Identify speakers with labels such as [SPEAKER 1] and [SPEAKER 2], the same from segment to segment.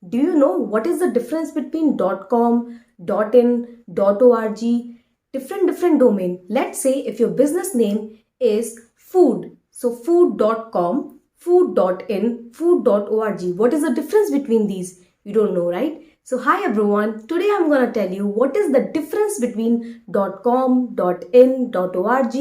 [SPEAKER 1] Do you know what is the difference between .com, .in, .org, different domain? Let's say if your business name is food, so food.com, food.in, food.org. What is the difference between these? You don't know, right? So hi everyone, today I'm going to tell you what is the difference between .com, .in, .org,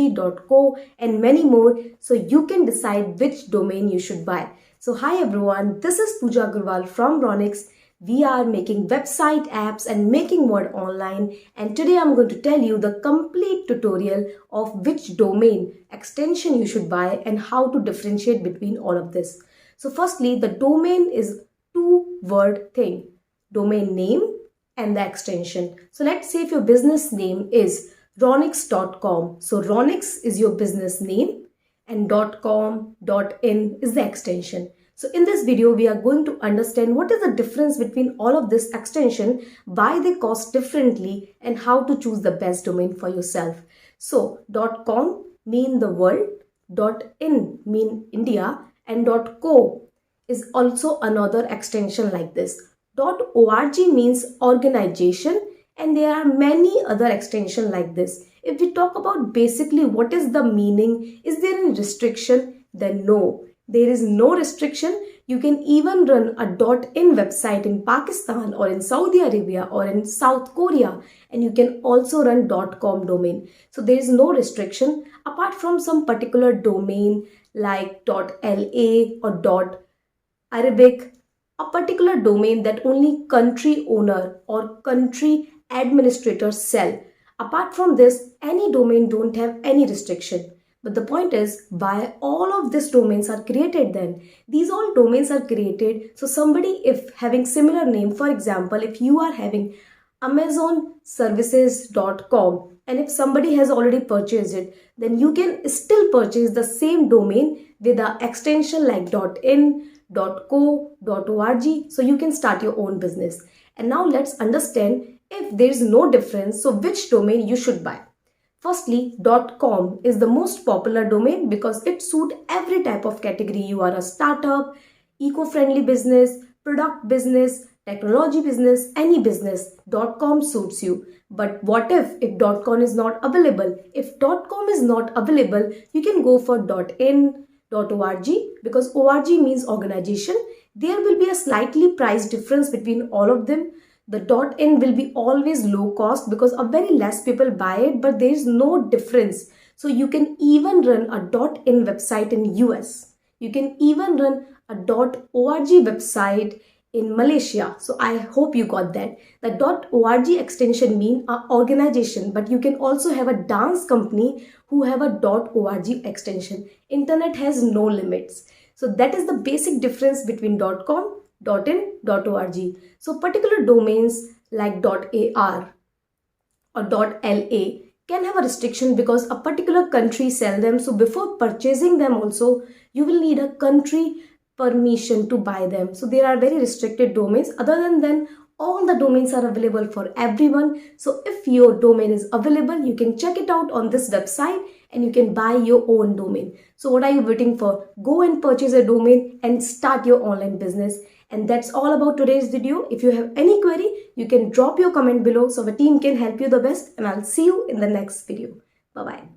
[SPEAKER 1] .co and many more, so you can decide which domain you should buy. So hi everyone, this is Pooja Agarwal from Ronix. We are making website apps and making word online, and today I'm going to tell you the complete tutorial of which domain extension you should buy and how to differentiate between all of this. So firstly, the domain is two-word thing, domain name and the extension. So let's say if your business name is ronix.com, so Ronix is your business name and .com, .in is the extension. So in this video, we are going to understand what is the difference between all of this extension, why they cost differently, and how to choose the best domain for yourself. So .com mean the world, .in mean India, and .co is also another extension like this. .org means organization, and there are many other extensions like this. If we talk about basically what is the meaning, is there any restriction? Then no, there is no restriction. You can even run a .in website in Pakistan or in Saudi Arabia or in South Korea, and you can also run .com domain. So there is no restriction apart from some particular domain like .la or .arabic, a particular domain that only country owner or country administrators sell. Apart from this, any domain don't have any restriction. But the point is, why all of these domains are created then? These all domains are created so somebody if having similar name, for example, if you are having amazonservices.com and if somebody has already purchased it, then you can still purchase the same domain with an extension like .in, .co, .org, so you can start your own business. And now let's understand if there is no difference, so which domain you should buy. Firstly, .com is the most popular domain because it suits every type of category. You are a startup, eco-friendly business, product business, technology business, any business, .com suits you. But what if .com is not available? If .com is not available, you can go for .in, .org, because org means organization. There will be a slightly price difference between all of them. The .in will be always low cost because a very less people buy it, but there is no difference. So you can even run a .in website in US. You can even run a .org website in Malaysia. So I hope you got that. The .org extension mean an organization, but you can also have a dance company who have a .org extension. Internet has no limits. So that is the basic difference between .com, .in, .org. So particular domains like .ar or .la can have a restriction because a particular country sell them. So before purchasing them also, you will need a country permission to buy them. So there are very restricted domains. Other than that, all the domains are available for everyone. So if your domain is available, you can check it out on this website and you can buy your own domain. So what are you waiting for? Go and purchase a domain and start your online business. And that's all about today's video. If you have any query, you can drop your comment below so the team can help you the best, and I'll see you in the next video. Bye-bye.